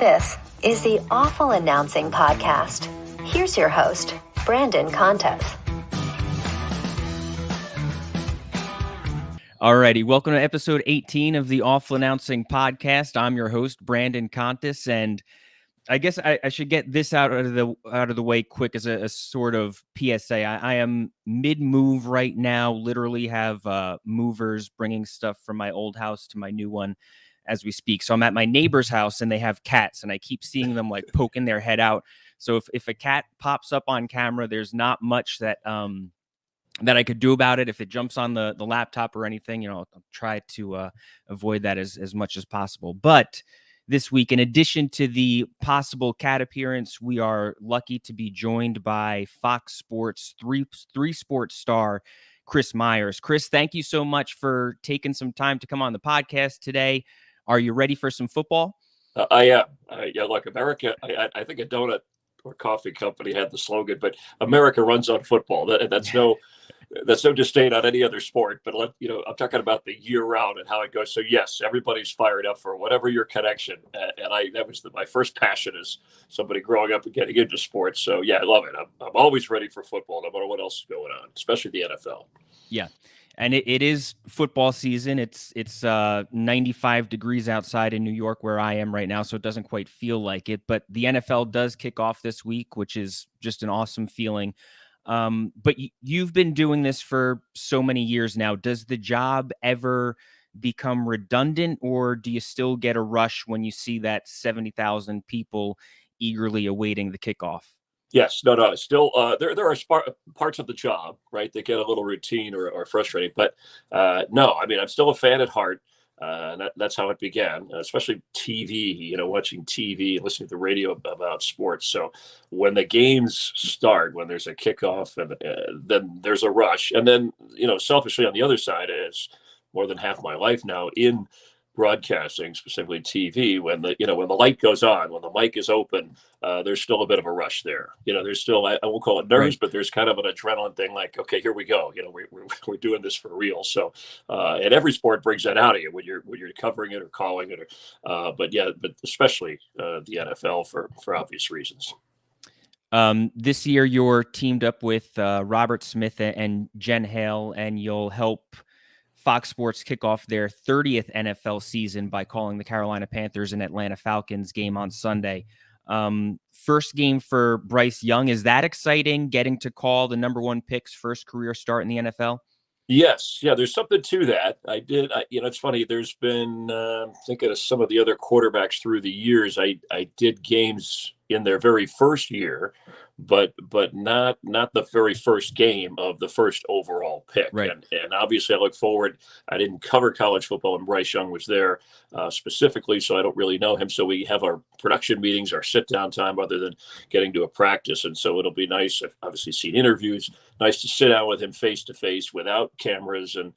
This is the Awful Announcing Podcast. Here's your host, Brandon Contes. Alrighty, welcome to episode 18 of the Awful Announcing Podcast. I'm your host, Brandon Contes, and I guess I should get this out of the way quick as a sort of PSA. I am mid-move right now, literally have movers bringing stuff from my old house to my new one as we speak. So I'm at my neighbor's house and they have cats and I keep seeing them like poking their head out. So if a cat pops up on camera, there's not much that I could do about it. If it jumps on the laptop or anything, I'll try to avoid that as much as possible. But this week, in addition to the possible cat appearance, we are lucky to be joined by Fox Sports three sports star Chris Myers. Chris, thank you so much for taking some time to come on the podcast today. Are you ready for some football? I am. Look, America, I think a donut or coffee company had the slogan, but America runs on football. That's no disdain on any other sport, but I'm talking about the year round and how it goes. So yes, everybody's fired up for whatever your connection. And that was my first passion as somebody growing up and getting into sports. So yeah, I love it. I'm always ready for football, no matter what else is going on, especially the NFL. Yeah. And it is football season. It's 95 degrees outside in New York where I am right now, so it doesn't quite feel like it. But the NFL does kick off this week, which is just an awesome feeling. But you've been doing this for so many years now. Does the job ever become redundant, or do you still get a rush when you see that 70,000 people eagerly awaiting the kickoff? Yes, no. Still, there are parts of the job, right, that get a little routine or frustrating. But no, I mean, I'm still a fan at heart. That's how it began, especially TV, watching TV, listening to the radio about sports. So when the games start, when there's a kickoff, and then there's a rush. And then, selfishly on the other side is more than half my life now in broadcasting, specifically TV, when the light goes on, when the mic is open, there's still a bit of a rush there. There's still, I won't call it nerves, but there's kind of an adrenaline thing, like, okay, here we go. We're doing this for real. So, and every sport brings that out of you when you're covering it or calling it, but especially the NFL for obvious reasons. This year, you're teamed up with Robert Smith and Jen Hale, and you'll help Fox Sports kick off their 30th NFL season by calling the Carolina Panthers and Atlanta Falcons game on Sunday. First game for Bryce Young. Is that exciting, getting to call the number one pick's first career start in the NFL? Yes. Yeah, there's something to that. It's funny. There's been, thinking of some of the other quarterbacks through the years, I did games in their very first year, but not the very first game of the first overall pick. Right. And obviously I look forward. I didn't cover college football when Bryce Young was there specifically, so I don't really know him. So we have our production meetings, our sit down time, other than getting to a practice. And so it'll be nice. I've obviously seen interviews, nice to sit down with him face to face without cameras and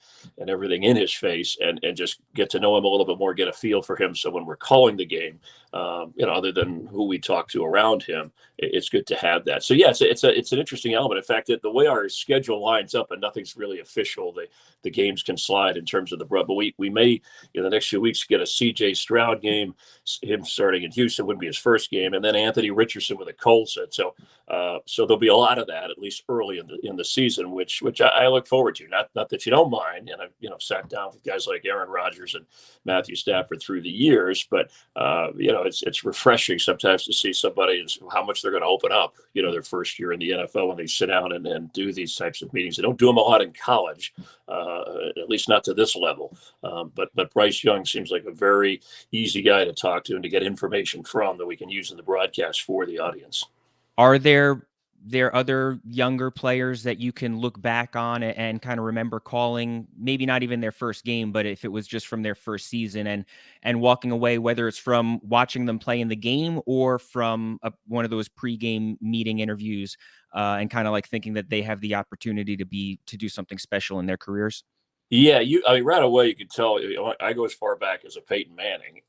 everything in his face, and just get to know him a little bit more, get a feel for him. So when we're calling the game, other than who we talk to around him, it's good to have that. So yeah, it's an interesting element. In fact, the way our schedule lines up and nothing's really official, the games can slide in terms of the but we may in the next few weeks get a CJ Stroud game, him starting in Houston wouldn't be his first game, and then Anthony Richardson with a cold set. So there'll be a lot of that, at least early in the season, which I look forward to. Not that you don't mind, and I've sat down with guys like Aaron Rodgers and Matthew Stafford through the years, but it's refreshing sometimes to see somebody and how much they're going to open up, their first year in the NFL when they sit down and do these types of meetings. They don't do them a lot in college, at least not to this level. But Bryce Young seems like a very easy guy to talk to and to get information from that we can use in the broadcast for the audience. Are there other younger players that you can look back on and kind of remember calling, maybe not even their first game, but if it was just from their first season and walking away, whether it's from watching them play in the game or from one of those pregame meeting interviews, and kind of like thinking that they have the opportunity to do something special in their careers? Yeah, right away you could tell. I go as far back as a Peyton Manning,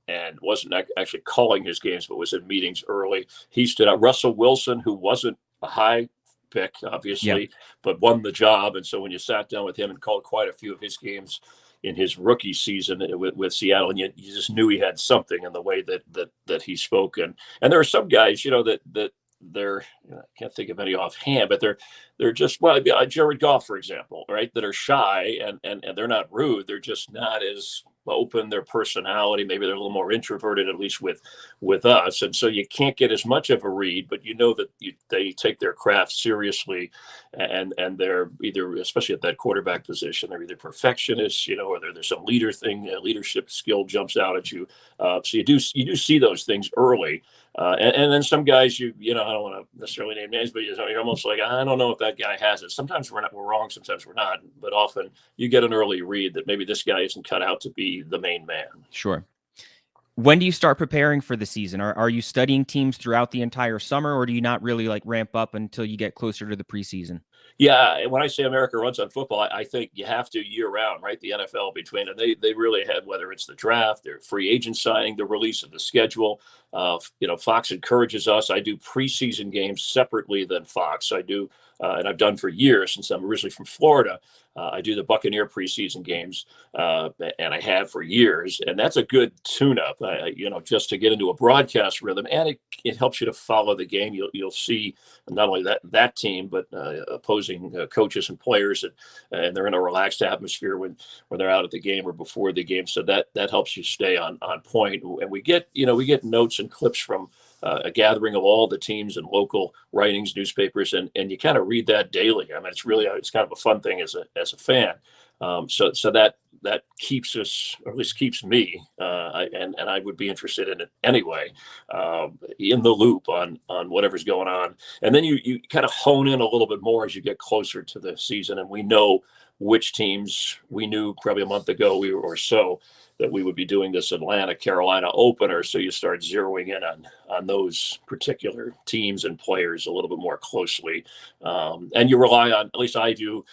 and wasn't actually calling his games, but was in meetings early. He stood out. Russell Wilson, who wasn't a high pick, obviously, but won the job. And so when you sat down with him and called quite a few of his games, in his rookie season with Seattle, and you just knew he had something in the way that he spoke. And there are some guys, that they're, I can't think of any offhand, but they're just, well, Jared Goff, for example, right, that are shy and they're not rude. They're just not as open, their personality. Maybe they're a little more introverted, at least with us. And so you can't get as much of a read, but that they take their craft seriously, and they're either, especially at that quarterback position, they're either perfectionists, or there's some leadership skill jumps out at you. So you do see those things early. And then some guys, I don't want to necessarily name names, but you're almost like, I don't know if that guy has it. Sometimes we're wrong, sometimes we're not. But often you get an early read that maybe this guy isn't cut out to be the main man. Sure. When do you start preparing for the season? Are you studying teams throughout the entire summer, or do you not really ramp up until you get closer to the preseason? Yeah, when I say America runs on football, I think you have to year round, right? The NFL between, and they really had, whether it's the draft, their free agent signing, the release of the schedule. Fox encourages us. I do preseason games separately than Fox. I do, and I've done for years since I'm originally from Florida. I do the Buccaneer preseason games, and I have for years, and that's a good tune-up, just to get into a broadcast rhythm, and it helps you to follow the game. You'll see not only that team, but opposing coaches and players, and they're in a relaxed atmosphere when they're out at the game or before the game, so that helps you stay on point. And we get notes and clips from a gathering of all the teams and local writings, newspapers, and you kind of read that daily. I mean, it's kind of a fun thing as a fan. So that keeps us, or at least keeps me, and I would be interested in it anyway, in the loop on whatever's going on. And then you kind of hone in a little bit more as you get closer to the season, and we know which teams. We knew probably a month ago or so that we would be doing this Atlanta Carolina opener. So you start zeroing in on those particular teams and players a little bit more closely. And you rely on, at least I do,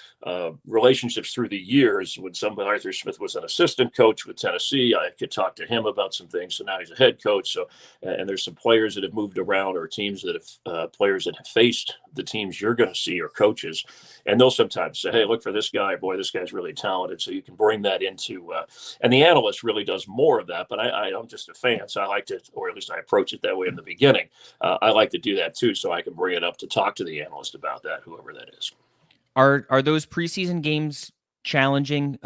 relationships through the years. When Arthur Smith was an assistant coach with Tennessee, I could talk to him about some things. So now he's a head coach. So, and there's some players that have moved around, or teams that have, players that have faced the teams you're going to see, or coaches. And they'll sometimes say, hey, look for this guy. Boy, this guy's really talented. So you can bring that into, and the analyst really does more of that, but I'm just a fan. So I like to, or at least I approach it that way in the beginning. I like to do that too, so I can bring it up to talk to the analyst about that, whoever that is. Are those preseason games challenging?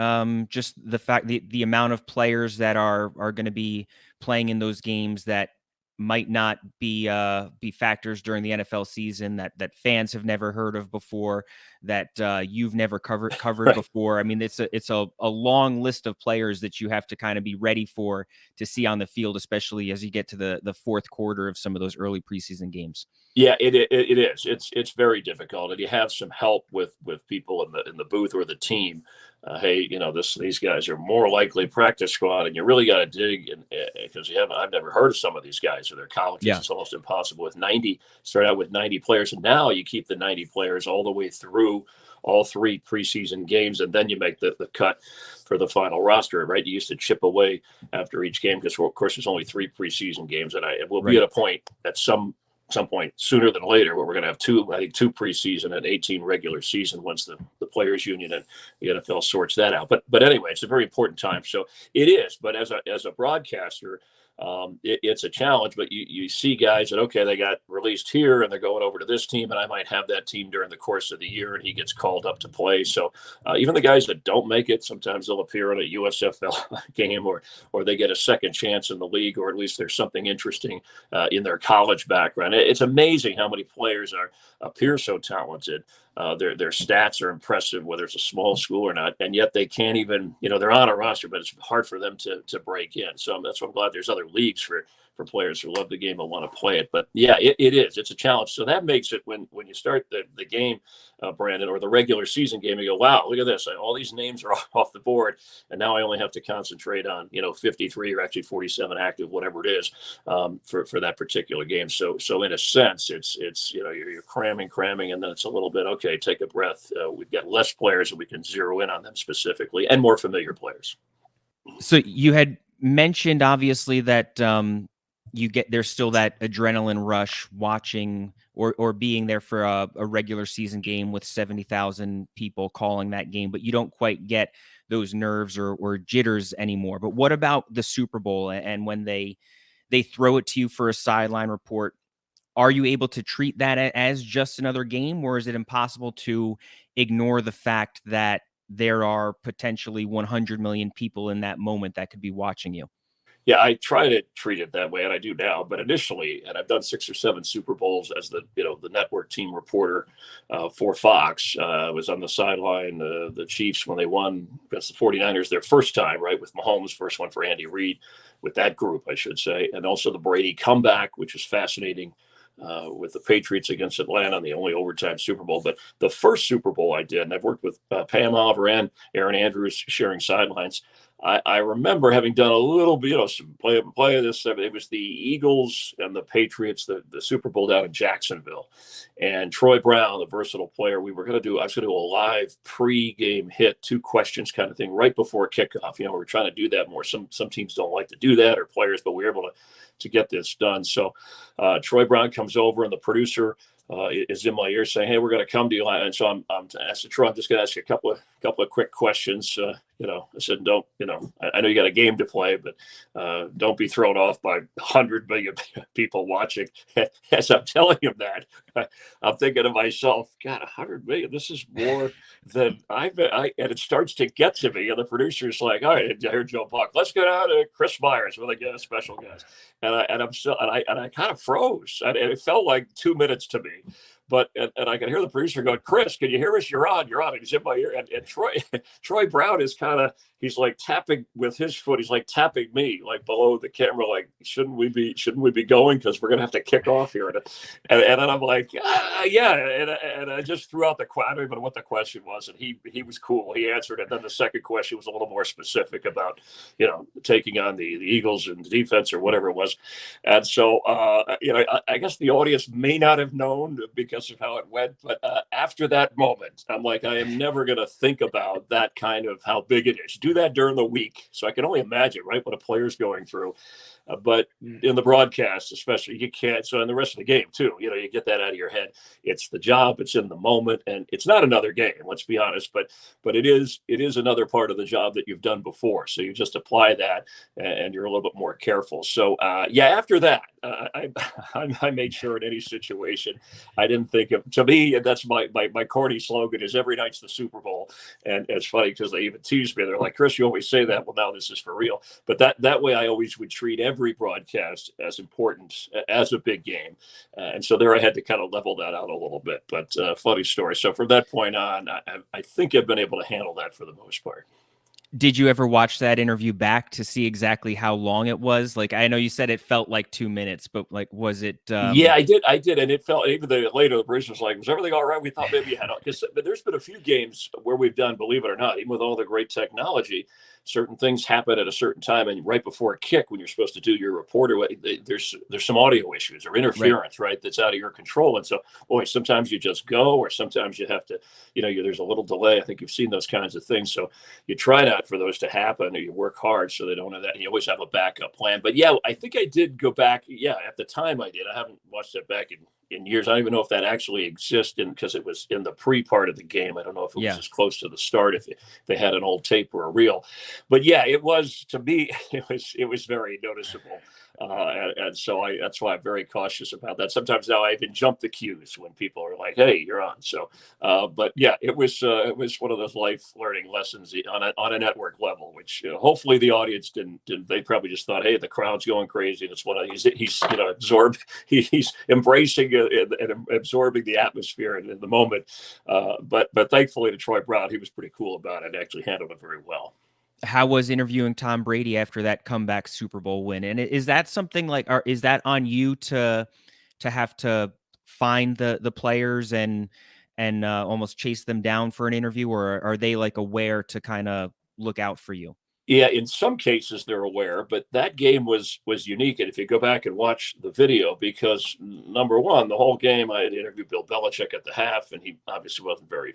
Just the fact, the amount of players that are going to be playing in those games that might not be factors during the NFL season, that fans have never heard of before, that you've never covered Right. before. I mean, it's a long list of players that you have to kind of be ready for to see on the field, especially as you get to the fourth quarter of some of those early preseason games. Yeah, it is. It's very difficult, and you have some help with people in the booth or the team. Hey, these guys are more likely practice squad, and you really got to dig, because I've never heard of some of these guys or their colleges. Yeah. It's almost impossible with 90. Start out with 90 players, and now you keep the 90 players all the way through all three preseason games, and then you make the cut for the final roster. Right? You used to chip away after each game, because of course there's only three preseason games, and we'll be at a point at some point sooner than later where we're going to have two preseason and 18 regular season once the players union and the NFL sorts that out. But anyway, it's a very important time. So it is. But as a broadcaster, it's a challenge. But you see guys that, okay, they got released here and they're going over to this team, and I might have that team during the course of the year, and he gets called up to play. So even the guys that don't make it, sometimes they'll appear in a USFL game, or they get a second chance in the league, or at least there's something interesting in their college background. It's amazing how many players appear so talented. Their stats are impressive, whether it's a small school or not, and yet they can't even, they're on a roster, but it's hard for them to break in. So that's why I'm glad there's other leagues for players who love the game and want to play it. But yeah, it is. It's a challenge. So that makes it, when you start the game, Brandon, or the regular season game, you go, wow, look at this. All these names are off the board, and now I only have to concentrate on 53 or actually 47 active, whatever it is, for that particular game. So in a sense, it's you're cramming, and then it's a little bit, okay, take a breath. We've got less players, and we can zero in on them specifically, and more familiar players. So you had mentioned, obviously, that there's still that adrenaline rush watching or being there for a regular season game with 70,000 people calling that game, but you don't quite get those nerves or jitters anymore. But what about the Super Bowl and when they throw it to you for a sideline report? Are you able to treat that as just another game, or is it impossible to ignore the fact that there are potentially 100 million people in that moment that could be watching you? Yeah, I try to treat it that way, and I do now. But initially, and I've done 6 or 7 Super Bowls as the network team reporter for Fox. I was on the sideline, the Chiefs when they won against the 49ers their first time, right, with Mahomes, first one for Andy Reid, with that group, I should say, and also the Brady comeback, which was fascinating. With the Patriots against Atlanta, the only overtime Super Bowl. But the first Super Bowl I did, and I've worked with Pam Oliver and Aaron Andrews sharing sidelines. I remember having done a little bit, some play of this. It was the Eagles and the Patriots, the Super Bowl down in Jacksonville. And Troy Brown, the versatile player, I was going to do a live pre-game hit, 2 questions kind of thing right before kickoff. We're trying to do that more. Some teams don't like to do that, or players, but we were able to get this done. So Troy Brown comes over, and the producer is in my ear saying, "Hey, we're going to come to you." And so I'm I said, "Troy, I'm just going to ask you a couple of quick questions." I said, "Don't, I know you got a game to play, but don't be thrown off by 100 million people watching." As I'm telling him that, I'm thinking to myself, "God, 100 million, this is more than and it starts to get to me. And the producer's like, "All right, I heard Joe Buck. Let's go down to Chris Myers, one of the special guys." And I kind of froze. And it felt like 2 minutes to me. But and I can hear the producer going, "Chris, can you hear us? You're on. You're on." And he's in my ear. And Troy Brown is he's like tapping with his foot. He's like tapping me like below the camera, like, shouldn't we be going, because we're gonna have to kick off here. And then I'm like, yeah. And I just threw out I don't even know what the question was, and he was cool. He answered it. Then the second question was a little more specific about taking on the Eagles and the defense or whatever it was. And so I guess the audience may not have known because of how it went, but after that moment, I'm like, I am never going to think about that kind of how big it is. Do that during the week, so I can only imagine, right, what a player's going through. But in the broadcast, especially, you can't. So in the rest of the game too, you get that out of your head. It's the job. It's in the moment, and it's not another game. Let's be honest, but it is another part of the job that you've done before. So you just apply that, and you're a little bit more careful. So after that, I made sure in any situation, I didn't think of. To me, that's my corny slogan is every night's the Super Bowl, and it's funny because they even tease me. They're like, "Chris, you always say that." Well, now this is for real. But that way, I always would treat every broadcast as important as a big game. And so there I had to kind of level that out a little bit. But funny story. So from that point on, I think I've been able to handle that for the most part. Did you ever watch that interview back to see exactly how long it was? Like, I know you said it felt like 2 minutes, but like, was it? Yeah, I did. And it felt, even later, the producer was like, "Was everything all right?" We thought maybe you had, because there's been a few games where we've done, believe it or not, even with all the great technology, certain things happen at a certain time, and right before a kick, when you're supposed to do your report, there's some audio issues or interference, right? That's out of your control. And so, boy, sometimes you just go, or sometimes you have to, there's a little delay. I think you've seen those kinds of things. So you try not for those to happen, or you work hard so they don't have that. And you always have a backup plan. But yeah, I think I did go back. Yeah, at the time I did. I haven't watched it back in years. I don't even know if that actually existed, because it was in the pre-part of the game. I don't know if it was as close to the start, if they had an old tape or a reel. But yeah, it was, to me, it was very noticeable. And so that's why I'm very cautious about that. Sometimes now I even jump the cues when people are like, "Hey, you're on." So, but yeah, it was one of those life learning lessons on a network level, which hopefully the audience didn't. They probably just thought, "Hey, the crowd's going crazy." And it's one of he's embracing and absorbing the atmosphere and in the moment. But thankfully to Troy Brown, he was pretty cool about it and actually handled it very well. How was interviewing Tom Brady after that comeback Super Bowl win? And is that something like, or is that on you to have to find the players and almost chase them down for an interview, or are they like aware to kind of look out for you? Yeah, in some cases they're aware, but that game was unique. And if you go back and watch the video, because number one, the whole game, I had interviewed Bill Belichick at the half, and he obviously wasn't very,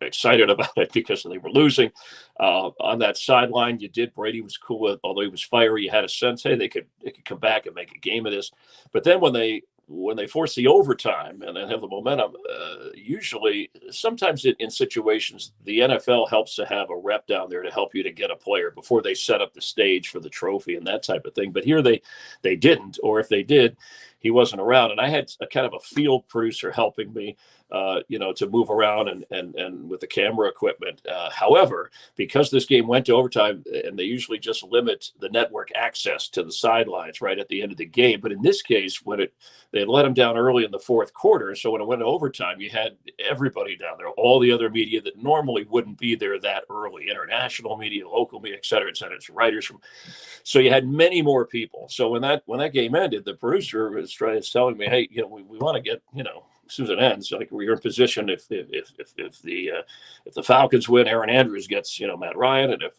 excited about it because they were losing. On that sideline, Brady was cool, although he was fiery. You had a sense, hey, they could come back and make a game of this. But then when they when they force the overtime and then have the momentum, usually, sometimes in situations, the NFL helps to have a rep down there to help you to get a player before they set up the stage for the trophy and that type of thing. But here they didn't, or if they did, he wasn't around. And I had a kind of a field producer helping me, to move around and with the camera equipment. However, because this game went to overtime, and they usually just limit the network access to the sidelines right at the end of the game. But in this case, they let them down early in the fourth quarter. So when it went to overtime, you had everybody down there, all the other media that normally wouldn't be there that early, international media, local media, et cetera, writers so you had many more people. So when that game ended, the producer was telling me, hey, we want to get, as soon as it ends, like we're in position if the Falcons win, Aaron Andrews gets Matt Ryan, and if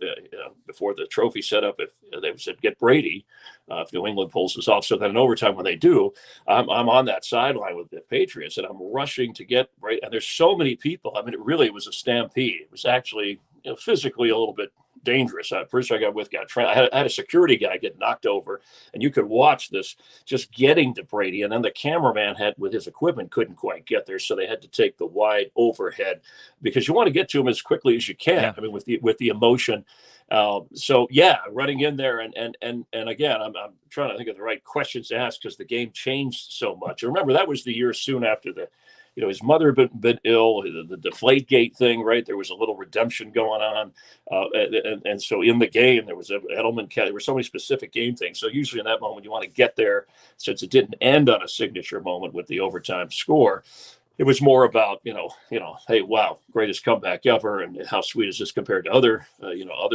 before the trophy set up, if they said get Brady, if New England pulls this off. So then in overtime when they do, I'm on that sideline with the Patriots, and I'm rushing to get Brady. And there's so many people. I mean, it was a stampede. It was actually physically a little bit dangerous. Producer I got with I had a security guy get knocked over, and you could watch this just getting to Brady, and then the cameraman with his equipment couldn't quite get there, so they had to take the wide overhead because you want to get to him as quickly as you can. Yeah. I mean, with the emotion. So yeah, running in there and again, I'm trying to think of the right questions to ask because the game changed so much. Remember, that was the year soon after his mother had been ill, the Deflategate thing, right? There was a little redemption going on. And so in the game, there was Edelman, there were so many specific game things. So usually in that moment, you want to get there since it didn't end on a signature moment with the overtime score. It was more about, hey, wow, greatest comeback ever. And how sweet is this compared to other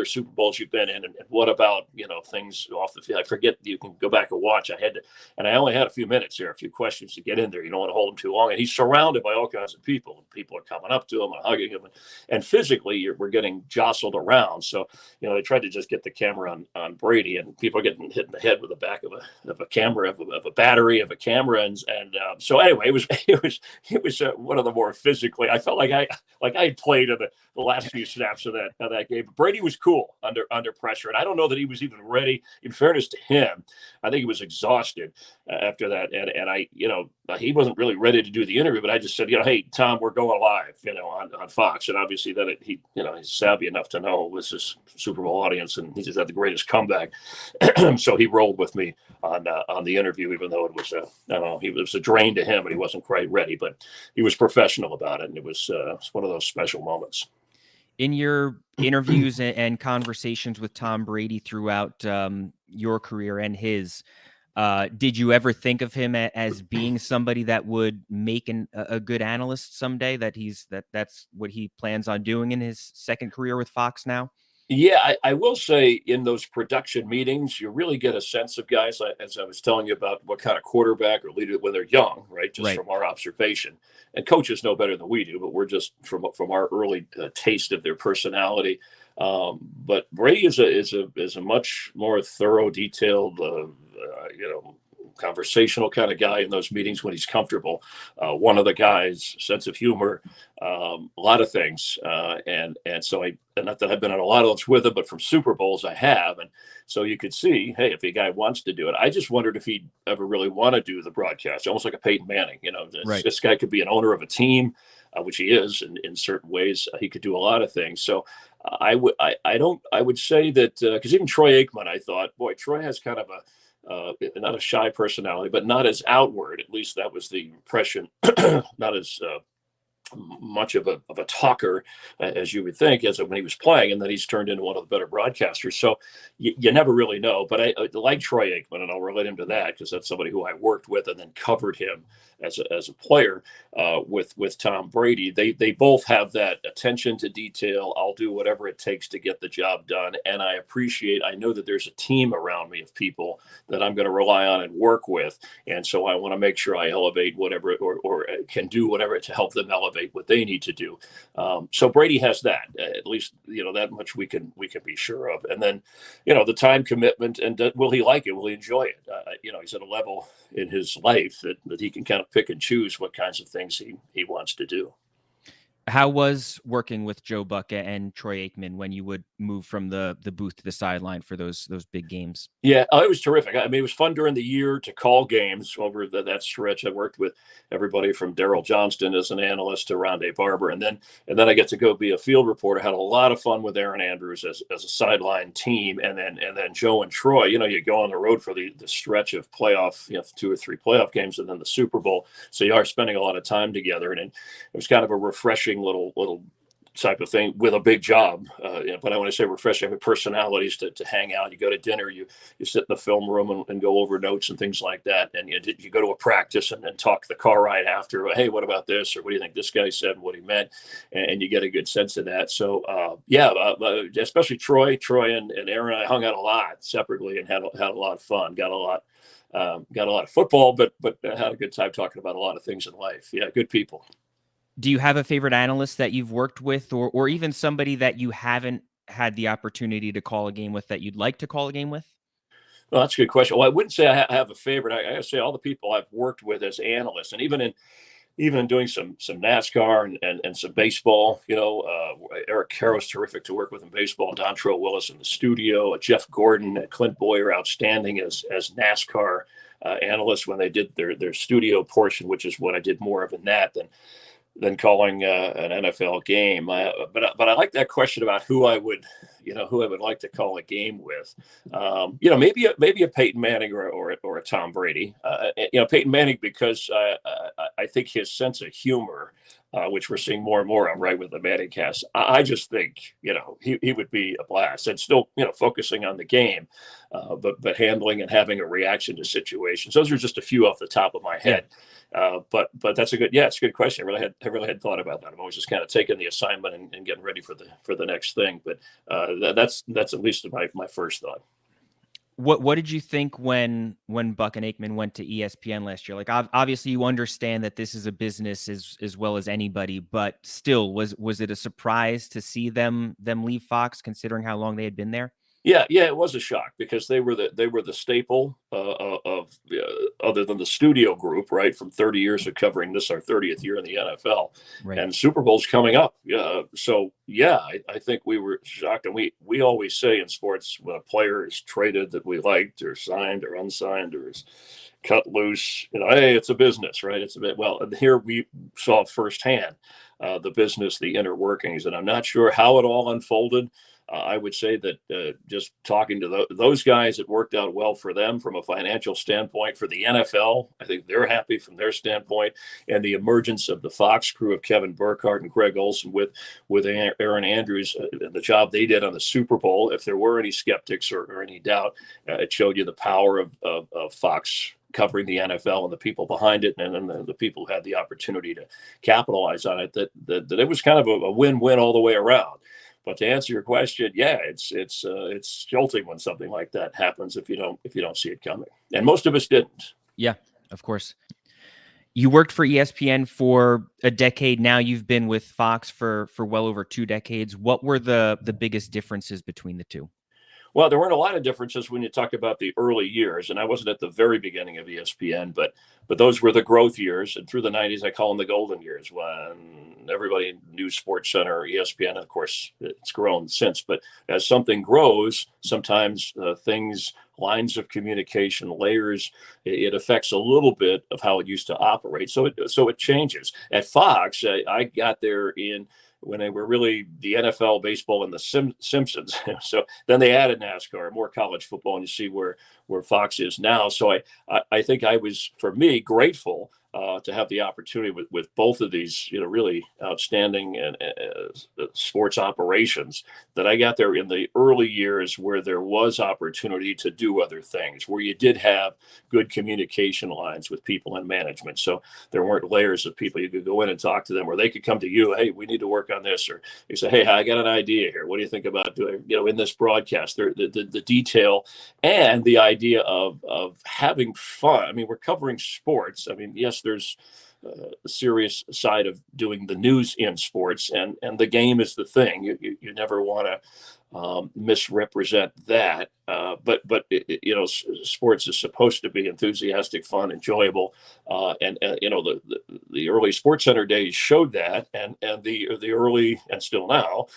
Super Bowls you've been in? And what about, things off the field? I forget, you can go back and watch. I only had a few minutes here, a few questions to get in there. You don't want to hold him too long. And he's surrounded by all kinds of people. People are coming up to him and hugging him. And physically, we're getting jostled around. So, they tried to just get the camera on Brady, and people are getting hit in the head with the back of a camera, of a battery, of a camera. And so anyway, it was one of the more physically. I felt like I played in the last few snaps of that game. But Brady was cool under pressure, and I don't know that he was even ready. In fairness to him, I think he was exhausted after that, and he wasn't really ready to do the interview. But I just said, hey, Tom, we're going live, on Fox, and obviously that he's savvy enough to know this is Super Bowl audience, and he just had the greatest comeback. So he rolled with me on the interview, even though it was it was a drain to him, and he wasn't quite ready, but he was professional about it, and it was one of those special moments. In your interviews and conversations with Tom Brady throughout your career and his, did you ever think of him as being somebody that would make a good analyst someday? That's what he plans on doing in his second career with Fox now? Yeah, I will say in those production meetings, you really get a sense of guys, as I was telling you about what kind of quarterback or leader when they're young, right? Just from our observation. And coaches know better than we do, but we're just from our early taste of their personality. But Brady is a much more thorough, detailed, conversational kind of guy in those meetings when he's comfortable. One of the guys, sense of humor, a lot of things. And so not that I've been on a lot of those with him, but from Super Bowls I have. And so you could see, hey, if a guy wants to do it, I just wondered if he'd ever really want to do the broadcast, almost like a Peyton Manning. Right. This guy could be an owner of a team, which he is in certain ways. He could do a lot of things. So I would say that because even Troy Aikman, I thought, boy, Troy has kind of not a shy personality, but not as outward. At least that was the impression. Not as much of a talker as you would think as when he was playing, and then he's turned into one of the better broadcasters. So you never really know. But I like Troy Aikman, and I'll relate him to that because that's somebody who I worked with and then covered him as a player with Tom Brady. They both have that attention to detail. I'll do whatever it takes to get the job done, and I know that there's a team around me of people that I'm going to rely on and work with, and so I want to make sure I elevate whatever or can do whatever to help them elevate what they need to do. So Brady has that, at least, that much we can be sure of. And then, the time commitment and will he like it? Will he enjoy it? He's at a level in his life that he can kind of pick and choose what kinds of things he wants to do. How was working with Joe Buck and Troy Aikman when you would move from the booth to the sideline for those big games? Yeah, it was terrific. I mean, it was fun during the year to call games over that stretch. I worked with everybody from Daryl Johnston as an analyst to Rondé Barber, and then I get to go be a field reporter. Had a lot of fun with Aaron Andrews as a sideline team, and then Joe and Troy. You go on the road for the stretch of playoff, 2 or 3 playoff games, and then the Super Bowl. So you are spending a lot of time together, and it was kind of a refreshing little type of thing with a big job. But I want to say refreshing, having personalities to hang out. You go to dinner, you sit in the film room and go over notes and things like that. And you go to a practice and then talk the car ride after. Hey, what about this? Or what do you think this guy said and what he meant? And you get a good sense of that. So especially Troy and Aaron, I hung out a lot separately and had a lot of fun. Got a lot of football, but had a good time talking about a lot of things in life. Yeah, good people. Do you have a favorite analyst that you've worked with, or even somebody that you haven't had the opportunity to call a game with that you'd like to call a game with? Well, that's a good question. Well, I wouldn't say I have a favorite. I gotta say all the people I've worked with as analysts, and even in doing some NASCAR and some baseball, Eric Carroll's terrific to work with in baseball. Dontrell Willis in the studio, Jeff Gordon, Clint Boyer, outstanding as NASCAR analysts when they did their studio portion, which is what I did more of in that than calling an NFL game. But I like that question about who I would like to call a game with. Maybe a Peyton Manning or a Tom Brady. Peyton Manning because I think his sense of humor, which we're seeing more and more of, right, with the Manning cast. I just think he would be a blast, and still focusing on the game, but handling and having a reaction to situations. Those are just a few off the top of my head. But that's it's a good question. I really had thought about that. I'm always just kind of taking the assignment and getting ready for the next thing. But that's at least my first thought. What did you think when Buck and Aikman went to ESPN last year? Like, obviously you understand that this is a business as well as anybody, but still, was it a surprise to see them leave Fox, considering how long they had been there? Yeah, it was a shock because they were the staple of other than the studio group, right? From 30 years of covering this, our 30th year in the NFL, right. And Super Bowl's coming up. I think we were shocked, and we always say in sports when a player is traded that we liked or signed or unsigned or is cut loose, hey, it's a business, right? It's a bit and here we saw firsthand the business, the inner workings, and I'm not sure how it all unfolded. I would say that just talking to those guys, it worked out well for them from a financial standpoint. For the NFL, I think they're happy from their standpoint. And the emergence of the Fox crew of Kevin Burkhardt and Greg Olson with Aaron Andrews, the job they did on the Super Bowl, if there were any skeptics or any doubt, it showed you the power of Fox covering the NFL and the people behind it, and then the people who had the opportunity to capitalize on it, that it was kind of a win-win all the way around. But to answer your question, it's jolting when something like that happens if you don't see it coming, and most of us didn't. Yeah, of course. You worked for ESPN for a decade. Now you've been with Fox for well over 2 decades. What were the biggest differences between the two? Well, there weren't a lot of differences when you talk about the early years, and I wasn't at the very beginning of ESPN, but those were the growth years. And through the 90s, I call them the golden years, when everybody knew Sports Center, ESPN. Of course, it's grown since. But as something grows, sometimes lines of communication, layers, it affects a little bit of how it used to operate. So it changes. At Fox, I got there when they were really the NFL, baseball, and the Simpsons. So then they added NASCAR, more college football, and you see where Fox is now. So I think I was, for me, grateful to have the opportunity with both of these, really outstanding sports operations, that I got there in the early years where there was opportunity to do other things, where you did have good communication lines with people in management. So there weren't layers of people. You could go in and talk to them, or they could come to you, hey, we need to work on this. Or you say, hey, I got an idea here. What do you think about doing, in this broadcast? The detail and the idea of having fun. I mean, we're covering sports. I mean, yes, there's a serious side of doing the news in sports, and the game is the thing. You never want misrepresent that. Sports is supposed to be enthusiastic, fun, enjoyable, and the early Sports Center days showed that, and the early, and still now,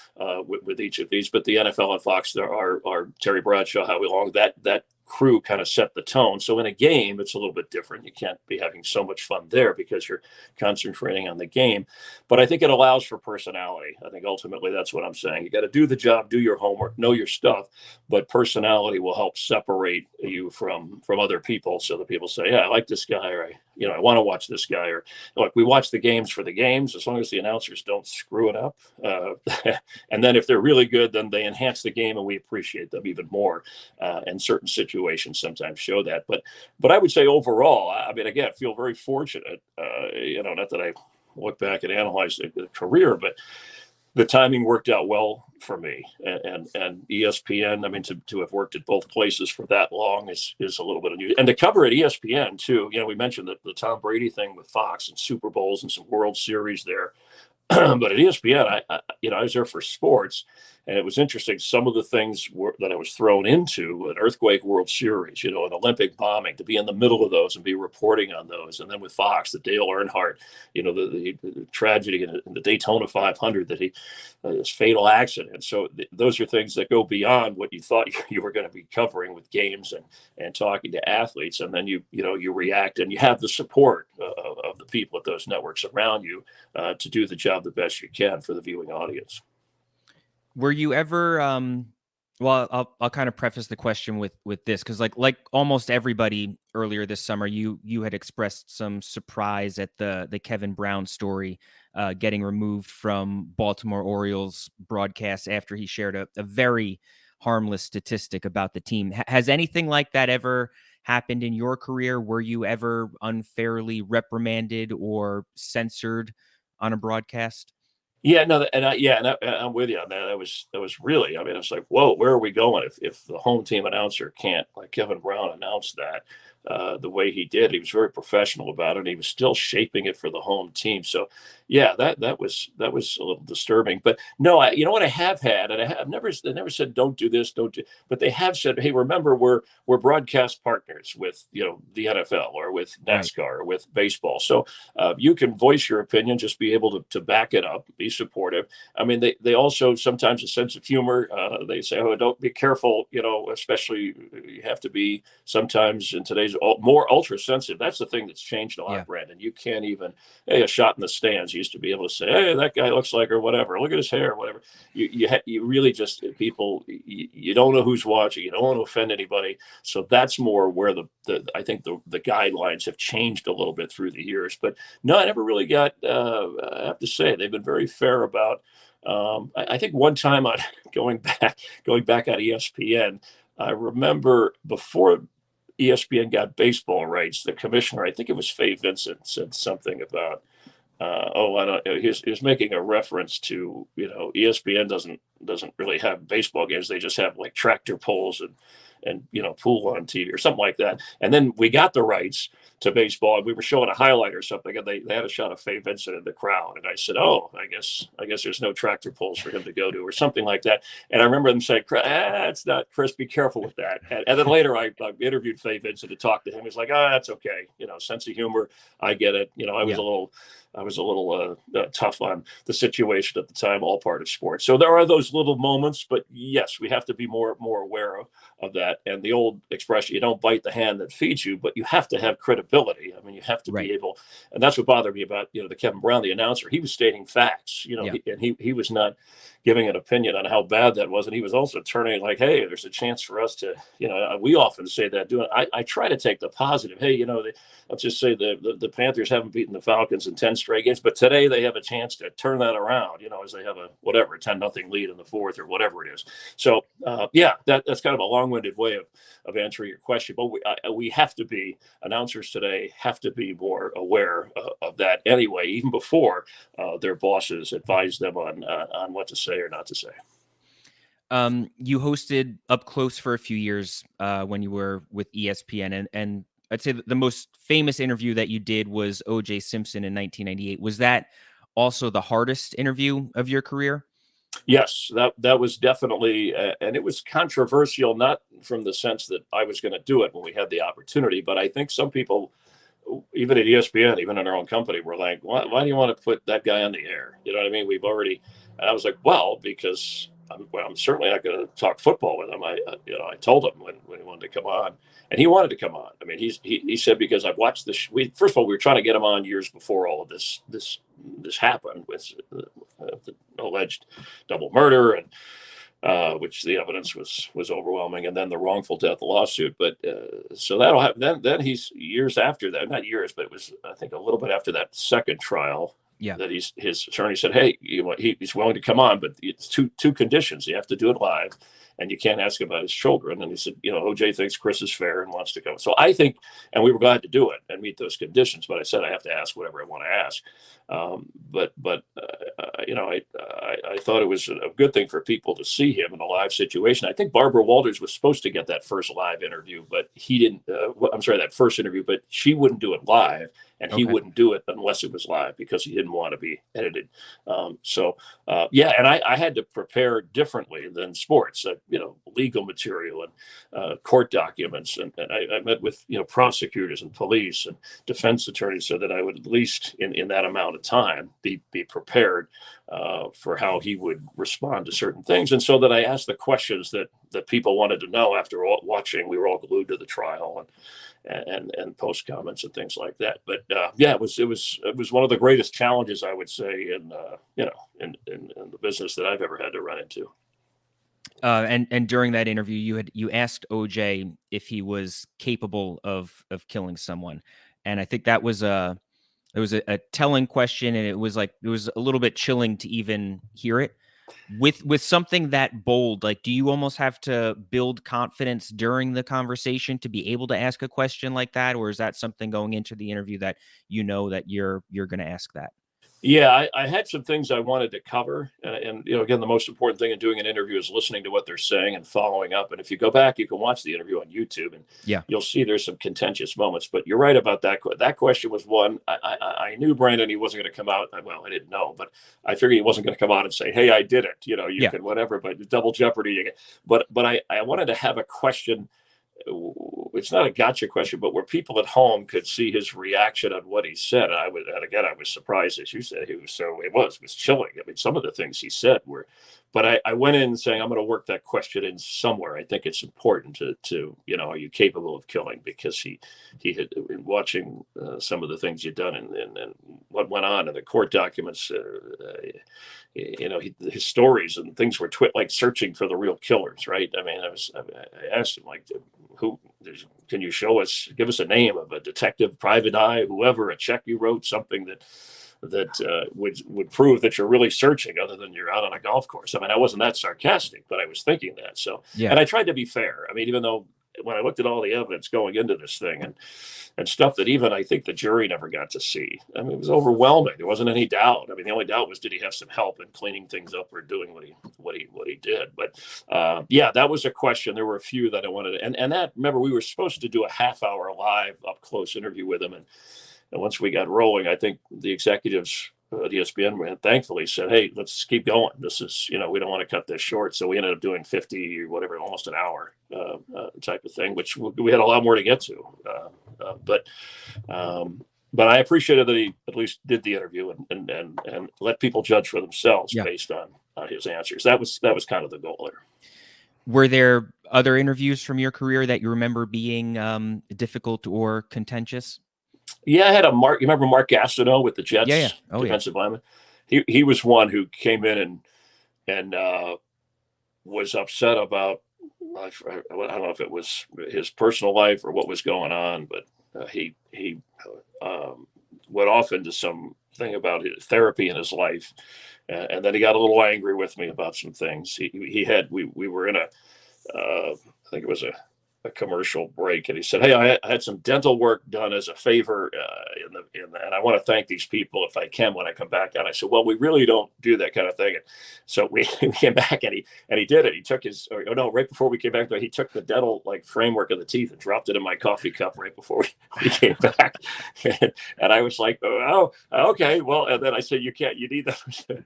with each of these, but the NFL and Fox, there are Terry Bradshaw, Howie Long, that crew kind of set the tone. So in a game, it's a little bit different. You can't be having so much fun there because you're concentrating on the game. But I think it allows for personality. I think ultimately that's what I'm saying. You got to do the job, do your homework, know your stuff, but personality will help separate you from other people. So that people say, yeah, I like this guy, or I want to watch this guy, or look, we watch the games for the games, as long as the announcers don't screw it up. And then if they're really good, then they enhance the game, and we appreciate them even more. And certain situations sometimes show that. But I would say overall, I mean, again, I feel very fortunate. Not that I look back and analyze the career, but the timing worked out well for me, and ESPN. I mean, to have worked at both places for that long is a little bit unusual, and to cover at ESPN too. We mentioned the Tom Brady thing with Fox and Super Bowls and some World Series there. But at ESPN, I was there for sports, and it was interesting. Some of the things that I was thrown into, an earthquake World Series, an Olympic bombing, to be in the middle of those and be reporting on those. And then with Fox, the Dale Earnhardt, the tragedy in the Daytona 500, that this fatal accident. So those are things that go beyond what you thought you were going to be covering with games and talking to athletes. And then you react, and you have the support of the people at those networks around you to do the job the best you can for the viewing audience. Were you ever well, I'll kind of preface the question with this, because like almost everybody earlier this summer, you had expressed some surprise at the Kevin Brown story getting removed from Baltimore Orioles broadcast after he shared a very harmless statistic about the team. Has anything like that ever happened in your career? Were you ever unfairly reprimanded or censored on a broadcast? Yeah, no, I'm with you on that. That was really, I mean, it's like, whoa, where are we going? If the home team announcer can't, like Kevin Brown, announce that the way he did, he was very professional about it. And he was still shaping it for the home team. So, yeah, that was a little disturbing. But no, you know what I have had, and I've never said don't do this, don't do, but they have said, hey, remember we're broadcast partners with the NFL or with NASCAR or with baseball. So you can voice your opinion, just be able to back it up, be supportive. I mean, they also sometimes a sense of humor. They say, oh, don't be careful, especially you have to be sometimes in today's more ultra sensitive. That's the thing that's changed a lot, yeah. Brandon. You can't even, hey, a shot in the stands. You used to be able to say, hey, that guy looks like, or whatever. Look at his hair, or whatever. You really just, people, you don't know who's watching. You don't want to offend anybody. So that's more where I think the guidelines have changed a little bit through the years. But no, I never really got, I have to say, they've been very fair about, I think one time on going back on ESPN, I remember before ESPN got baseball rights, the commissioner, I think it was Fay Vincent, said something about, I don't know. He was making a reference to, ESPN doesn't really have baseball games. They just have like tractor pulls and pool on TV or something like that. And then we got the rights to baseball, and we were showing a highlight or something, and they had a shot of Fay Vincent in the crowd. And I said, oh, I guess there's no tractor pulls for him to go to, or something like that. And I remember them saying, it's not, Chris, be careful with that. And then later I interviewed Fay Vincent to talk to him. He's like, that's okay. Sense of humor. I get it. I was a little tough on the situation at the time, all part of sports. So there are those little moments, but yes, we have to be more aware of that. And the old expression, you don't bite the hand that feeds you, but you have to have credibility. I mean, you have to be able, and that's what bothered me about, the Kevin Brown, the announcer. He was stating facts, and he was not giving an opinion on how bad that was. And he was also turning like, hey, there's a chance for us to, we often say that, I try to take the positive. Hey, let's just say the Panthers haven't beaten the Falcons in 10 straight games, but today they have a chance to turn that around, as they have a 10-0 lead in the fourth or whatever it is. So that's kind of a long-winded way of answering your question, but we have to be, announcers today have to be more aware of that anyway, even before their bosses advise them on what to say or not to say. You hosted Up Close for a few years when you were with ESPN, and I'd say the most famous interview that you did was O.J. Simpson in 1998. Was that also the hardest interview of your career? Yes, that was definitely, and it was controversial, not from the sense that I was going to do it when we had the opportunity, but I think some people, even at ESPN, even in our own company, were like, why do you want to put that guy on the air? You know what I mean? We've already, and I was like, well, because I'm certainly not going to talk football with him. I told him when he wanted to come on, and he wanted to come on. I mean, he said, because I've watched this. First of all, we were trying to get him on years before all of this happened with the alleged double murder, and which the evidence was overwhelming, and then the wrongful death lawsuit. But so that'll happen. Then he's years after that, not years, but it was, I think, a little bit after that second trial. Yeah. That his attorney said, hey, he's willing to come on, but it's two conditions. You have to do it live, and you can't ask about his children. And he said, OJ thinks Chris is fair and wants to come. So I think, and we were glad to do it and meet those conditions. But I said I have to ask whatever I want to ask. I thought it was a good thing for people to see him in a live situation. I think Barbara Walters was supposed to get that first live interview, but he didn't. That first interview, but she wouldn't do it live, and he wouldn't do it unless it was live because he didn't want to be edited. And I had to prepare differently than sports. Legal material and court documents, and I met with prosecutors and police and defense attorneys so that I would at least in that amount of time be prepared for how he would respond to certain things, and so that I asked the questions that people wanted to know after watching. We were all glued to the trial and post comments and things like that. But it was one of the greatest challenges, I would say, in the business that I've ever had to run into. And during that interview, you asked OJ if he was capable of killing someone, and I think that was a telling question, and it was a little bit chilling to even hear it. With something that bold, like, do you almost have to build confidence during the conversation to be able to ask a question like that, or is that something going into the interview that that you're going to ask that? Yeah, I had some things I wanted to cover, and again, the most important thing in doing an interview is listening to what they're saying and following up. And if you go back, you can watch the interview on YouTube, and you'll see there's some contentious moments. But you're right about that. That question was one. I knew Brandon, he wasn't going to come out. Well, I didn't know, but I figured he wasn't going to come out and say, "Hey, I did it." You can whatever, but double jeopardy. But I wanted to have a question. It's not a gotcha question, but where people at home could see his reaction on what he said. I was surprised, as you said, it was chilling. I mean, some of the things he said were, but I went in saying, I'm going to work that question in somewhere. I think it's important to are you capable of killing? Because he had been watching some of the things you'd done and what went on in the court documents, his stories and things were like searching for the real killers. Right. I mean, I asked him, like, can you give us a name of a detective, private eye, whoever, a check you wrote, something that would prove that you're really searching, other than you're out on a golf course. I mean, I wasn't that sarcastic, but I was thinking that. So, and I tried to be fair. I mean, even though when I looked at all the evidence going into this thing and stuff that even I think the jury never got to see, I mean, it was overwhelming. There wasn't any doubt. I mean, the only doubt was, did he have some help in cleaning things up or doing what he did? But that was a question. There were a few that I wanted to, and that, remember, we were supposed to do a half-hour live up close interview with him, and once we got rolling, I think the executives at ESPN thankfully said, "Hey, let's keep going. This is, we don't want to cut this short." So we ended up doing 50 or whatever, almost an hour type of thing, which we had a lot more to get to. But I appreciated that he at least did the interview and let people judge for themselves based on his answers. That was kind of the goal there. Were there other interviews from your career that you remember being difficult or contentious? Yeah, I had you remember Mark Gastineau with the Jets? Yeah. Defensive lineman. He was one who came in and was upset about, I don't know if it was his personal life or what was going on, but he went off into something about his therapy in his life, and then he got a little angry with me about some things. We were in I think it was a commercial break, and he said, "Hey, I had some dental work done as a favor, and I want to thank these people if I can when I come back." And I said, "Well, we really don't do that kind of thing." And so we came back, and he did it. He took right before we came back, he took the dental framework of the teeth and dropped it in my coffee cup right before we came back. And I was like, "Oh, okay, well." And then I said, "You need them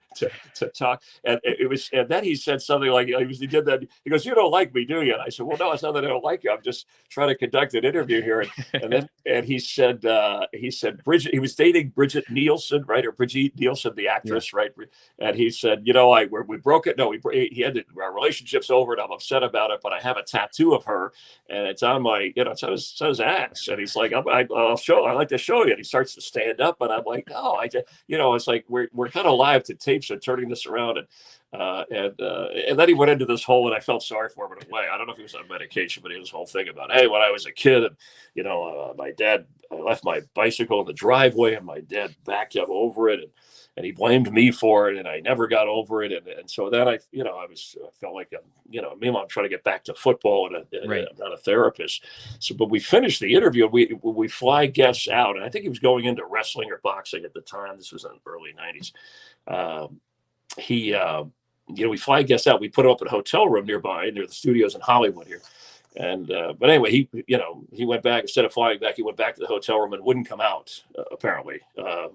to talk." And it was, and then he said something like, he did that. He goes, "You don't like me, do you?" And I said, "Well, no, it's not that I don't like you. I'm just trying to conduct an interview here." And he said, Bridget, he was dating Bridget Nielsen, right? Or Bridget Nielsen, the actress, right? And he said, we broke it. No, he ended, our relationship's over and I'm upset about it, but I have a tattoo of her and it's on my, it's on his ass. And he's like, I'd like to show you. And he starts to stand up and I'm like, no, it's like, we're kind of live to tapes and turning this around. And then he went into this whole, and I felt sorry for him in a way. I don't know if he was on medication, but he had this whole thing about, hey, when I was a kid, and my dad, I left my bicycle in the driveway, and my dad backed up over it, and he blamed me for it, and I never got over it, and so then I felt like meanwhile I'm trying to get back to football, and I'm not a therapist. So, but we finished the interview, and we fly guests out, and I think he was going into wrestling or boxing at the time. This was in the early '90s. We fly guests out. We put him up in a hotel room nearby, near the studios in Hollywood here. And but anyway, he went back. Instead of flying back, he went back to the hotel room and wouldn't come out. Apparently,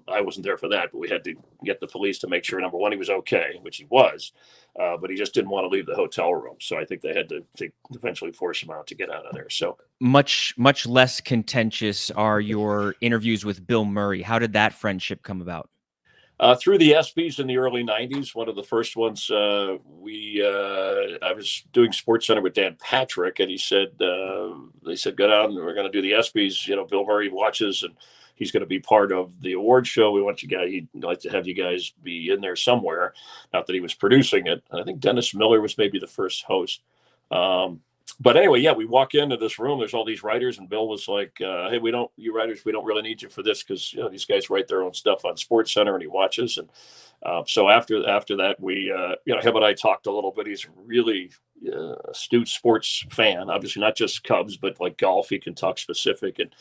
I wasn't there for that, but we had to get the police to make sure, number one, he was okay, which he was, but he just didn't want to leave the hotel room. So I think they had to eventually force him out to get out of there. So much less contentious are your interviews with Bill Murray. How did that friendship come about? Through the ESPYs in the early '90s, one of the first ones, I was doing SportsCenter with Dan Patrick, and he said, they said, go down, we're going to do the ESPYs. Bill Murray watches, and he's going to be part of the award show. We want you guys, he'd like to have you guys be in there somewhere. Not that he was producing it. And I think Dennis Miller was maybe the first host. But anyway, we walk into this room. There's all these writers, and Bill was like, "Hey, you writers, we don't really need you for this because these guys write their own stuff on SportsCenter," and he watches. And so after that, we him and I talked a little bit. He's a really astute sports fan, obviously not just Cubs, but like golf. He can talk specific and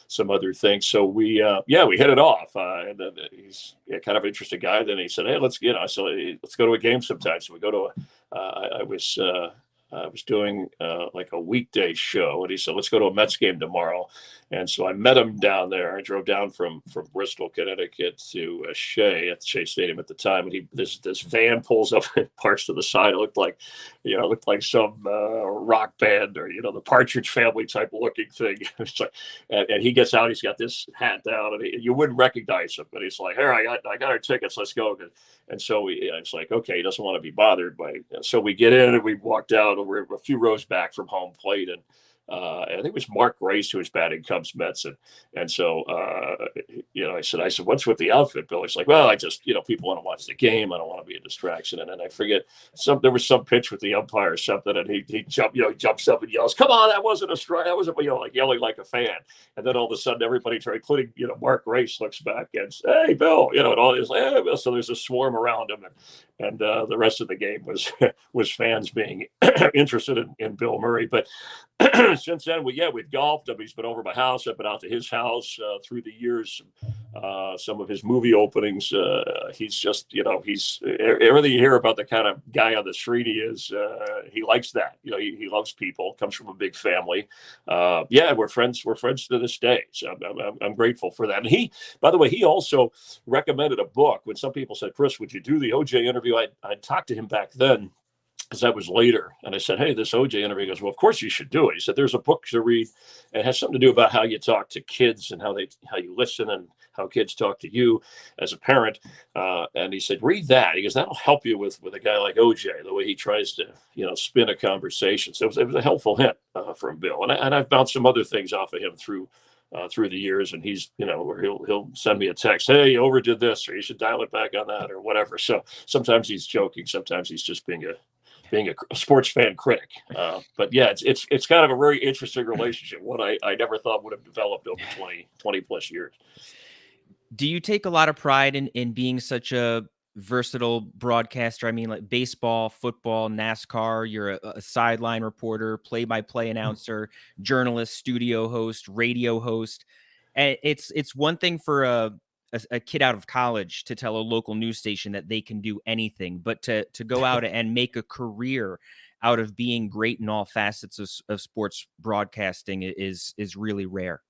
some other things. So we hit it off, and then he's kind of an interesting guy. Then he said, "Hey, let's go to a game sometime." So we go to I was doing like a weekday show, and he said, "Let's go to a Mets game tomorrow." And so I met him down there. I drove down from Bristol, Connecticut to Shea at Shea Stadium at the time, and this van pulls up and parks to the side. It looked like some rock band or the Partridge Family type looking thing. And he gets out. He's got this hat down, and you wouldn't recognize him. But he's like, "Here, I got our tickets. Let's go." And so it's like, okay, he doesn't want to be bothered by. So we get in and we walked out, and we're a few rows back from home plate, and I think it was Mark Grace who was batting Cubs Mets, and so I said, "What's with the outfit, Bill?" He's like, "Well, I just people want to watch the game. I don't want to be a distraction." And then I forget there was some pitch with the umpire or something, and he jumps up and yells, "Come on, that wasn't a strike. That wasn't," like yelling like a fan. And then all of a sudden, everybody, including Mark Grace, looks back and says, "Hey, Bill," and all is like, "Hey, Bill." So there's a swarm around him, and the rest of the game was fans being interested in Bill Murray, but. Since then, we've golfed. He's been over my house. I've been out to his house through the years. Some of his movie openings. He's just, he's everything you hear about the kind of guy on the street he is. He likes that. He loves people. Comes from a big family. We're friends. We're friends to this day. So I'm grateful for that. And by the way, he also recommended a book. When some people said, "Chris, would you do the OJ interview?" I talked to him back then, because that was later. And I said, "Hey, this OJ interview." He goes, "Well, of course you should do it." He said, "There's a book to read. And it has something to do about how you talk to kids and how you listen and how kids talk to you as a parent." And he said, "Read that." He goes, "That'll help you with a guy like OJ, the way he tries to, spin a conversation." So it was a helpful hint from Bill. And I've bounced some other things off of him through the years, and he's, where he'll send me a text, "Hey, you overdid this," or "You should dial it back on that," or whatever. So sometimes he's joking. Sometimes he's just being a sports fan critic. But it's kind of a very interesting relationship. One I never thought would have developed over 20 plus years. Do you take a lot of pride in being such a versatile broadcaster? I mean, like baseball, football, NASCAR, you're a sideline reporter, play-by-play announcer, journalist, studio host, radio host. And it's one thing for a kid out of college to tell a local news station that they can do anything, but to go out and make a career out of being great in all facets of sports broadcasting is really rare.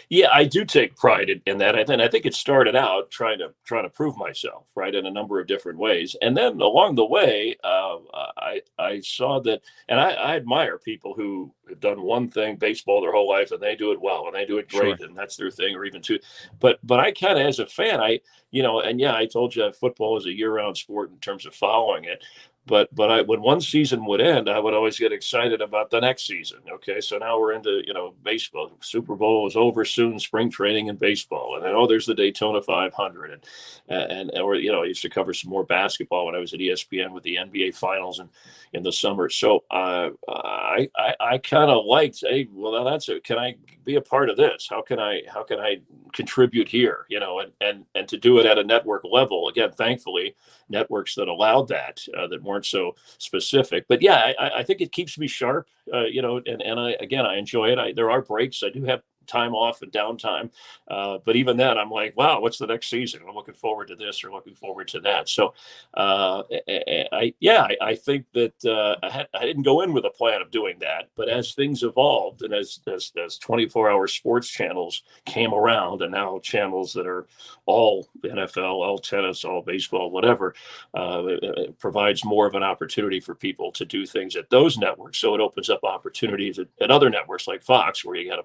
Yeah, I do take pride in that. I think it started out trying to prove myself, right, in a number of different ways. And then along the way, I saw that, and I admire people who have done one thing, baseball, their whole life, and they do it well, and they do it Sure. great, and that's their thing, or even two. But I kind of, as a fan, and yeah, I told you football is a year-round sport in terms of following it. But when one season would end, I would always get excited about the next season. Okay, so now we're into baseball. Super Bowl is over soon. Spring training in baseball, and then there's the Daytona 500, and or I used to cover some more basketball when I was at ESPN with the NBA Finals in the summer. So I kind of liked, hey, well, now that's it. Can I be a part of this? How can I contribute here? And to do it at a network level again. Thankfully, networks that allowed that weren't so specific. But yeah, I think it keeps me sharp. And I enjoy it. There are breaks. I do have time off and downtime. But even then, I'm like, wow, what's the next season? I'm looking forward to this or looking forward to that. So, I think that I didn't go in with a plan of doing that. But as things evolved and as 24-hour sports channels came around, and now channels that are all NFL, all tennis, all baseball, whatever, it provides more of an opportunity for people to do things at those networks. So it opens up opportunities at other networks like Fox, where you have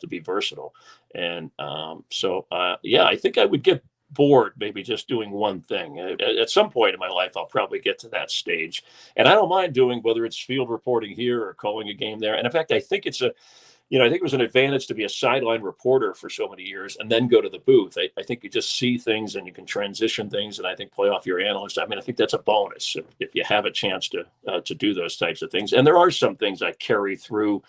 to be versatile. And I think I would get bored maybe just doing one thing. At some point in my life, I'll probably get to that stage. And I don't mind doing, whether it's field reporting here or calling a game there. And in fact, I think I think it was an advantage to be a sideline reporter for so many years and then go to the booth. I think you just see things and you can transition things, and I think play off your analyst. I mean, I think that's a bonus if you have a chance to do those types of things. And there are some things I carry through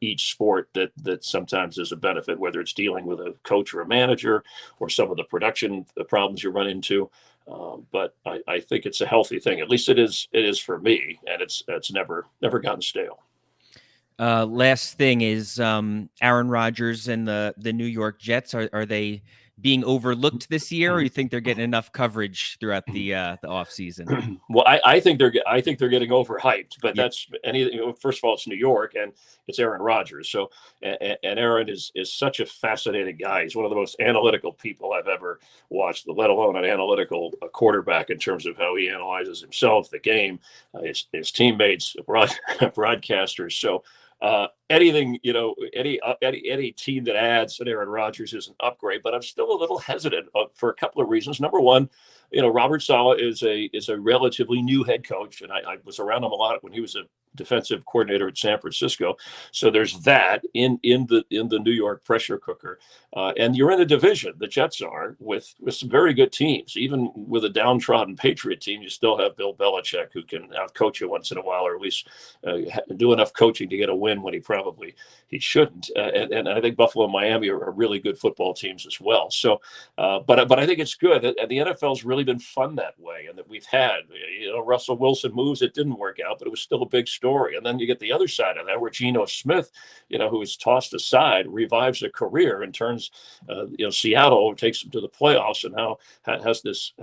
each sport that sometimes is a benefit, whether it's dealing with a coach or a manager or some of the production problems you run into. But I think it's a healthy thing. At least it is for me, and it's never gotten stale. Last thing is Aaron Rodgers and the New York Jets. Are they being overlooked this year, or you think they're getting enough coverage throughout the offseason? Well, I think they're getting overhyped, but that's anything. First of all, it's New York and it's Aaron Rodgers. So, and Aaron is such a fascinating guy. He's one of the most analytical people I've ever watched, let alone an analytical quarterback in terms of how he analyzes himself, the game, his teammates, broadcasters. So, anything, any team that adds an Aaron Rodgers is an upgrade, but I'm still a little hesitant for a couple of reasons. Number one, Robert Saleh is a relatively new head coach, and I was around him a lot when he was a defensive coordinator at San Francisco. So there's that in the New York pressure cooker, and you're in a division. The Jets are with some very good teams. Even with a downtrodden Patriot team, you still have Bill Belichick, who can outcoach you once in a while, or at least do enough coaching to get a win when he shouldn't. And I think Buffalo and Miami are really good football teams as well. So, but I think it's good that the NFL's really been fun that way, and that we've had Russell Wilson moves. It didn't work out, but it was still a big story. And then you get the other side of that, where Geno Smith, who was tossed aside, revives a career and turns, Seattle takes them to the playoffs, and now has this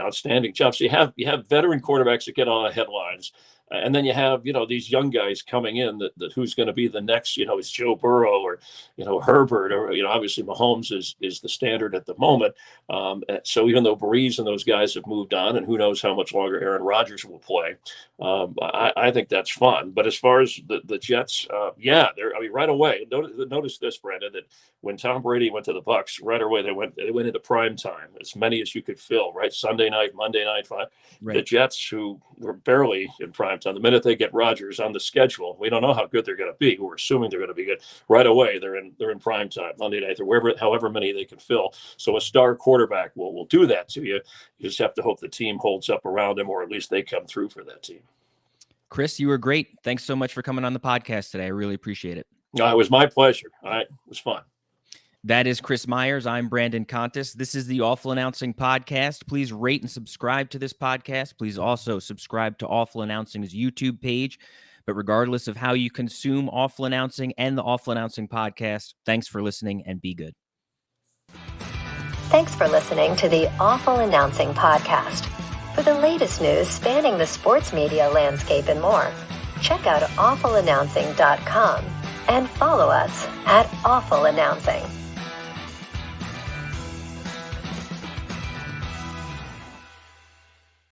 outstanding job. So you have veteran quarterbacks that get on the headlines. And then you have, these young guys coming in that who's going to be the next, is Joe Burrow or, Herbert, or, obviously Mahomes is the standard at the moment. So even though Breeze and those guys have moved on, and who knows how much longer Aaron Rodgers will play, I think that's fun. But as far as the Jets, right away, notice this, Brandon, that when Tom Brady went to the Bucs, right away they went into prime time, as many as you could fill, right? Sunday night, Monday night, right. The Jets, who were barely in prime time, the minute they get Rodgers on the schedule, we don't know how good they're going to be. We're assuming they're going to be good. Right away, they're in prime time, Monday night, or however many they can fill. So a star quarterback will do that to you. You just have to hope the team holds up around him, or at least they come through for that team. Chris, you were great. Thanks so much for coming on the podcast today. I really appreciate it. It was my pleasure. All right, it was fun. That is Chris Myers. I'm Brandon Contes. This is the Awful Announcing Podcast. Please rate and subscribe to this podcast. Please also subscribe to Awful Announcing's YouTube page. But regardless of how you consume Awful Announcing and the Awful Announcing Podcast, thanks for listening, and be good. Thanks for listening to the Awful Announcing Podcast. For the latest news spanning the sports media landscape and more, check out awfulannouncing.com and follow us at Awful Announcing.